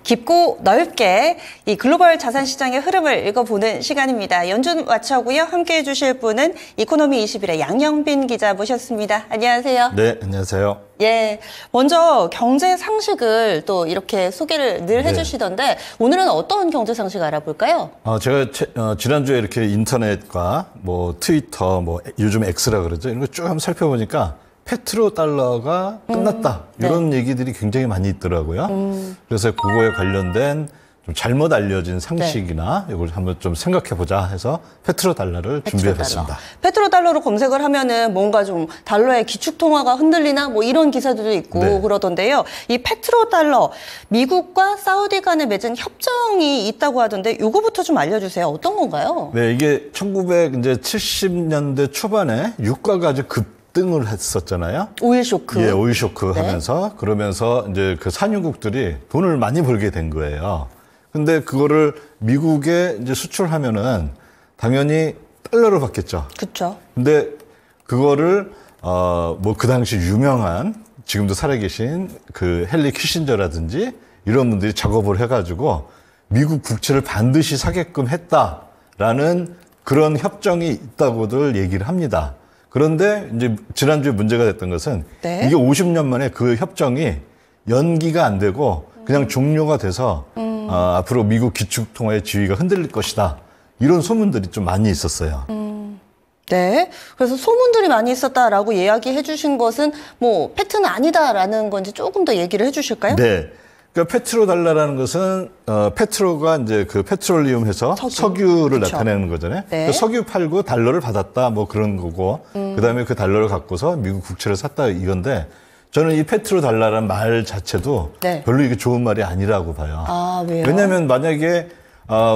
깊고 넓게 이 글로벌 자산 시장의 흐름을 읽어보는 시간입니다. 연준 와처고요. 함께해 주실 분은 이코노미21의 양영빈 기자 모셨습니다. 안녕하세요. 네, 안녕하세요. 예, 먼저 경제 상식을 또 이렇게 소개를 늘 해주시던데 오늘은 어떤 경제 상식 알아볼까요? 제가 지난주에 이렇게 인터넷과 뭐 트위터, 뭐 요즘 X라 그러죠. 이런 거 쭉 한번 살펴보니까 페트로달러가 끝났다. 이런 얘기들이 굉장히 많이 있더라고요. 그래서 그거에 관련된 좀 잘못 알려진 상식이나 이걸 한번 좀 생각해보자 해서 페트로달러를 준비해봤습니다. 페트로달러로 검색을 하면은 뭔가 좀 달러의 기축통화가 흔들리나 뭐 이런 기사들도 있고 그러던데요. 이 페트로달러, 미국과 사우디 간에 맺은 협정이 있다고 하던데 이거부터 좀 알려주세요. 어떤 건가요? 네, 이게 1970년대 초반에 유가가 아주 급등을 했었잖아요. 오일 쇼크. 예, 오일 쇼크 하면서 그러면서 이제 그 산유국들이 돈을 많이 벌게 된 거예요. 근데 그거를 미국에 이제 수출하면은 당연히 달러로 받겠죠. 그렇죠. 근데 그거를 뭐 그 당시 유명한 지금도 살아계신 그 헨리 키신저라든지 이런 분들이 작업을 해가지고 미국 국채를 반드시 사게끔 했다라는 그런 협정이 있다고들 얘기를 합니다. 그런데 이제 지난주에 문제가 됐던 것은 이게 50년 만에 그 협정이 연기가 안 되고 그냥 종료가 돼서 앞으로 미국 기축통화의 지위가 흔들릴 것이다. 이런 소문들이 좀 많이 있었어요. 네. 그래서 소문들이 많이 있었다라고 이야기해 주신 것은 뭐 팩트는 아니다라는 건지 조금 더 얘기를 해 주실까요? 네. 그러니까 페트로달러라는 것은 페트로가 이제 그 페트롤리움 해서 석유를 나타내는 거잖아요. 네. 그러니까 석유 팔고 달러를 받았다 뭐 그런 거고 그다음에 그 달러를 갖고서 미국 국채를 샀다 이건데 저는 이 페트로달러라는 말 자체도 별로 이게 좋은 말이 아니라고 봐요. 아, 왜요? 왜냐하면 만약에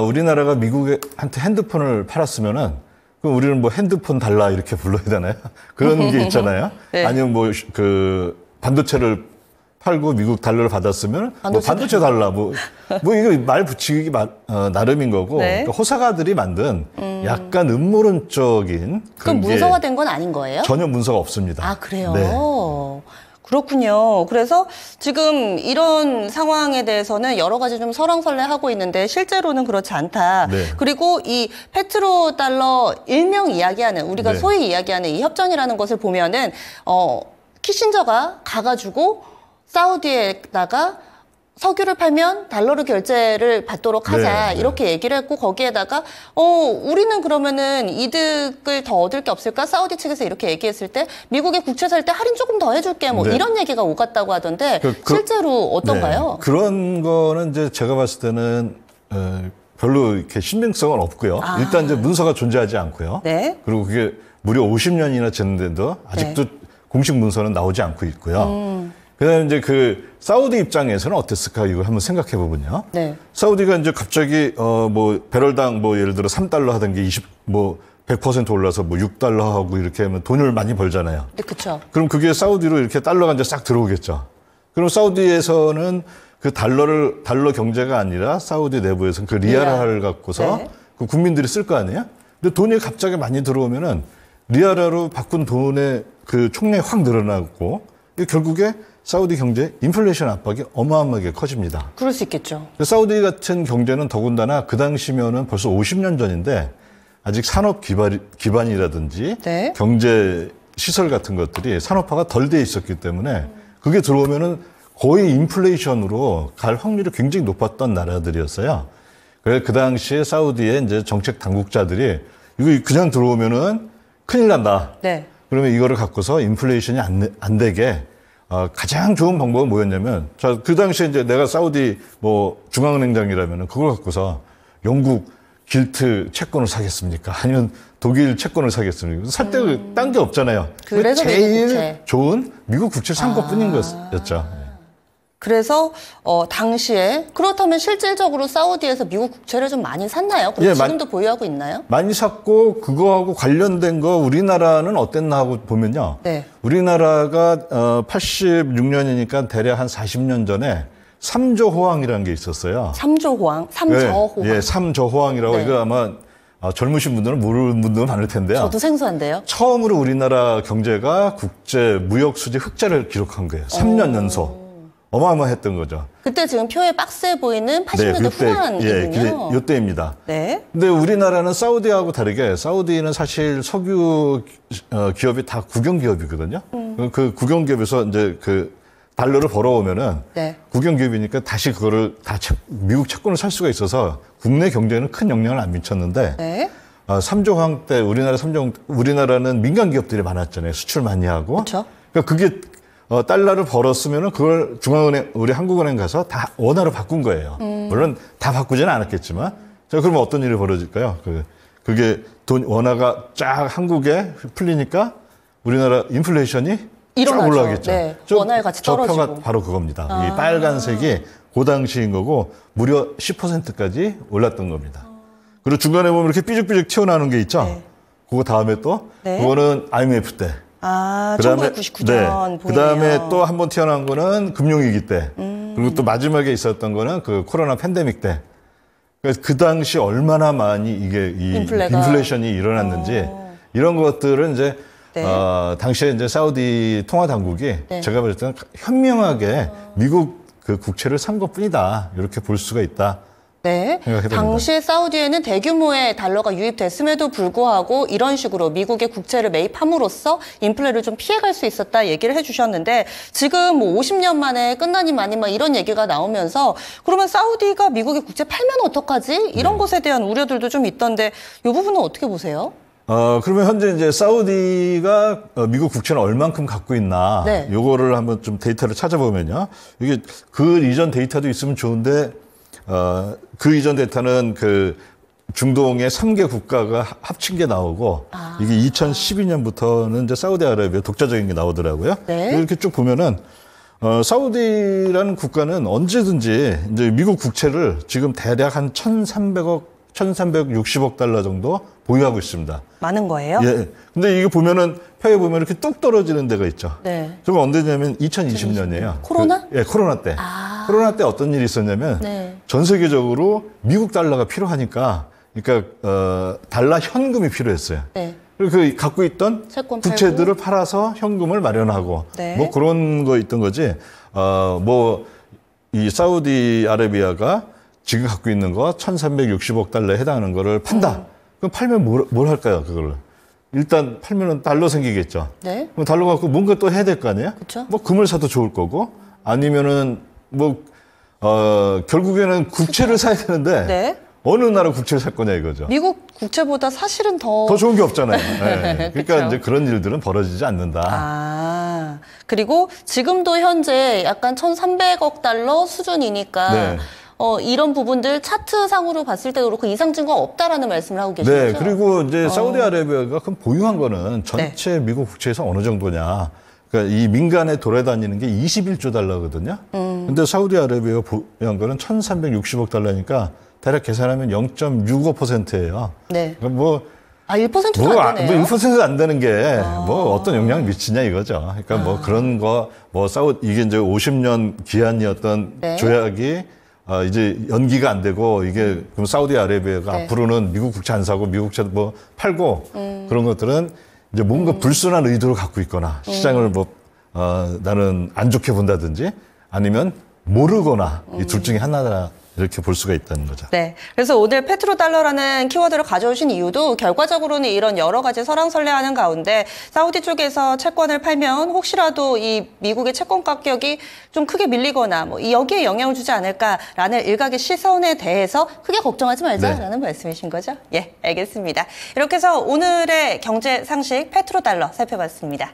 우리나라가 미국한테 핸드폰을 팔았으면은 그럼 우리는 뭐 핸드폰 달러 이렇게 불러야 되나요? 그런 게 있잖아요. 아니면 뭐 그 반도체를 팔고 미국 달러를 받았으면 뭐 반도체 달러 뭐 이거 말 붙이기 나름인 거고 그러니까 호사가들이 만든 약간 음모론적인 그럼 문서화된 건 아닌 거예요? 전혀 문서가 없습니다. 아, 그래요? 네. 그렇군요. 그래서 지금 이런 상황에 대해서는 여러 가지 좀 설왕설래하고 있는데 실제로는 그렇지 않다. 그리고 이 페트로달러 일명 이야기하는 우리가 소위 이야기하는 이 협정이라는 것을 보면은 키신저가 가가지고 사우디에다가 석유를 팔면 달러로 결제를 받도록 하자 이렇게 얘기를 했고 거기에다가 우리는 그러면은 이득을 더 얻을 게 없을까? 사우디 측에서 이렇게 얘기했을 때 미국의 국채 살 때 할인 조금 더 해줄게 뭐 이런 얘기가 오갔다고 하던데 실제로 어떤가요? 그런 거는 이제 제가 봤을 때는 별로 이렇게 신빙성은 없고요. 일단 이제 문서가 존재하지 않고요. 그리고 그게 무려 50년이나 됐는데도 아직도 공식 문서는 나오지 않고 있고요. 그다음에 이제 그 사우디 입장에서는 어땠을까 이거 한번 생각해 보면요. 사우디가 이제 갑자기 뭐 배럴당 뭐 예를 들어 3달러 하던 게 100% 올라서 뭐 6달러 하고 이렇게 하면 돈을 많이 벌잖아요. 네, 그렇죠. 그럼 그게 사우디로 이렇게 달러가 이제 싹 들어오겠죠. 그럼 사우디에서는 그 달러 경제가 아니라 사우디 내부에서는 그 리알화를 갖고서 그 국민들이 쓸 거 아니에요? 근데 돈이 갑자기 많이 들어오면은 리알화로 바꾼 돈의 그 총량이 확 늘어나고 결국에 사우디 경제 인플레이션 압박이 어마어마하게 커집니다. 그럴 수 있겠죠. 사우디 같은 경제는 더군다나 그 당시면은 벌써 50년 전인데 아직 산업 기반이라든지 경제 시설 같은 것들이 산업화가 덜 돼 있었기 때문에 그게 들어오면은 거의 인플레이션으로 갈 확률이 굉장히 높았던 나라들이었어요. 그래서 그 당시에 사우디의 이제 정책 당국자들이 이거 그냥 들어오면은 큰일 난다. 그러면 이거를 갖고서 인플레이션이 안 되게 가장 좋은 방법은 뭐였냐면, 그 당시에 이제 내가 사우디 뭐 중앙은행장이라면 그걸 갖고서 영국 길트 채권을 사겠습니까? 아니면 독일 채권을 사겠습니까? 살 때 딴 게 없잖아요. 그래서 제일 좋은 미국 국채를 산 것뿐인 것이었죠. 그래서 당시에 그렇다면 실질적으로 사우디에서 미국 국채를 좀 많이 샀나요? 그리고 지금도 보유하고 있나요? 많이 샀고 그거하고 관련된 거 우리나라는 어땠나 하고 보면요. 우리나라가 86년이니까 대략 한 40년 전에 삼저호황이라는 게 있었어요. 삼저호황? 삼저호황. 예, 삼저호황이라고 이거 아마 젊으신 분들은 모르는 분들은 많을 텐데요. 저도 생소한데요. 처음으로 우리나라 경제가 국제 무역 수지 흑자를 기록한 거예요. 3년 연속. 어마어마했던 거죠. 그때 지금 표에 박스에 보이는 80년대 후반이군요. 이때입니다. 네. 근데 우리나라는 사우디하고 다르게 사우디는 사실 석유 기업이 다 국영 기업이거든요. 그 국영 기업에서 이제 그 달러를 벌어오면은 네. 국영 기업이니까 다시 그거를 다 미국 채권을 살 수가 있어서 국내 경제에는 큰 영향을 안 미쳤는데 네. 3조황 때 우리나라는 민간 기업들이 많았잖아요. 수출 많이 하고. 그렇죠. 그러니까 그게 달러를 벌었으면은 그걸 중앙은행, 우리 한국은행 가서 다 원화로 바꾼 거예요. 물론 다 바꾸지는 않았겠지만. 자, 그러면 어떤 일이 벌어질까요? 그게 원화가 쫙 한국에 풀리니까 우리나라 인플레이션이 쫙 올라가겠죠. 네. 원화의 가치 떨어지고. 저 표가 바로 그겁니다. 이 빨간색이 그 당시인 거고 무려 10%까지 올랐던 겁니다. 그리고 중간에 보면 이렇게 삐죽삐죽 튀어나오는 게 있죠. 네. 그거 다음에 또 그거는 IMF 때. 그다음에 1999년 그다음에 또 한 번 튀어나온 거는 금융위기 때. 그리고 또 마지막에 있었던 거는 그 코로나 팬데믹 때. 그래서 그 당시 얼마나 많이 이게 인플레이션이 일어났는지 이런 것들은 이제 당시에 이제 사우디 통화 당국이 제가 볼 때는 현명하게 미국 그 국채를 산 것뿐이다. 이렇게 볼 수가 있다. 네. 당시 사우디에는 대규모의 달러가 유입됐음에도 불구하고 이런 식으로 미국의 국채를 매입함으로써 인플레를 좀 피해갈 수 있었다 얘기를 해주셨는데 지금 뭐 50년 만에 끝나니 많이 막 이런 얘기가 나오면서 그러면 사우디가 미국의 국채 팔면 어떡하지? 이런 것에 대한 우려들도 좀 있던데 이 부분은 어떻게 보세요? 그러면 현재 이제 사우디가 미국 국채는 얼만큼 갖고 있나 요거를 한번 좀 데이터를 찾아보면요. 이게 그 이전 데이터도 있으면 좋은데 그 이전 데이터는 그 중동의 3개 국가가 합친 게 나오고 이게 2012년부터는 이제 사우디아라비아 독자적인 게 나오더라고요. 이렇게 쭉 보면은 사우디라는 국가는 언제든지 이제 미국 국채를 지금 대략 한 1,360억 달러 정도 보유하고 있습니다. 많은 거예요? 예. 근데 이게 보면은 표에 보면 이렇게 뚝 떨어지는 데가 있죠. 네. 저거 언제냐면 2020년이에요. 코로나? 코로나 때. 코로나 때 어떤 일이 있었냐면 전 세계적으로 미국 달러가 필요하니까 그러니까 달러 현금이 필요했어요. 그리고 그 갖고 있던 국채들을 팔아서 현금을 마련하고 뭐 그런 거 있던 거지. 뭐 이 사우디아라비아가 지금 갖고 있는 거 1,360억 달러에 해당하는 거를 판다. 그럼 팔면 뭘 할까요, 그거를? 일단 팔면은 달러 생기겠죠. 그럼 달러 갖고 뭔가 또 해야 될 거 아니에요? 그쵸? 뭐 금을 사도 좋을 거고 아니면은 뭐 결국에는 국채를 사야 되는데 어느 나라 국채를 살 거냐 이거죠. 미국 국채보다 사실은 더 좋은 게 없잖아요. 네. 그러니까 이제 그런 일들은 벌어지지 않는다. 그리고 지금도 현재 약간 1,300억 달러 수준이니까 이런 부분들 차트상으로 봤을 때도 그렇고 이상 증거가 없다라는 말씀을 하고 계시죠. 네, 그리고 이제 사우디아라비아가 그럼 보유한 거는 전체 미국 국채에서 어느 정도냐. 그러니까 이 민간에 돌아다니는 게 21조 달러거든요. 근데 사우디아라비아가 보유한 거는 1,360억 달러니까 대략 계산하면 0.65%예요. 그러니까 뭐 1%도 안 되네요. 뭐 1%도 안 되는 게 뭐 어떤 영향을 미치냐 이거죠. 그러니까 뭐 그런 거 뭐 이게 이제 50년 기한이었던 조약이 이제 연기가 안 되고 이게 그럼 사우디아라비아가 앞으로는 미국 국채 안 사고 미국 국채도 뭐 팔고 그런 것들은 이제 뭔가 불순한 의도를 갖고 있거나 시장을 뭐 나는 안 좋게 본다든지 아니면 모르거나 이 둘 중에 하나다. 이렇게 볼 수가 있다는 거죠. 네. 그래서 오늘 페트로달러라는 키워드를 가져오신 이유도 결과적으로는 이런 여러 가지 설왕설래하는 가운데 사우디 쪽에서 채권을 팔면 혹시라도 이 미국의 채권 가격이 좀 크게 밀리거나 뭐 여기에 영향을 주지 않을까라는 일각의 시선에 대해서 크게 걱정하지 말자라는 말씀이신 거죠? 예, 알겠습니다. 이렇게 해서 오늘의 경제 상식 페트로달러 살펴봤습니다.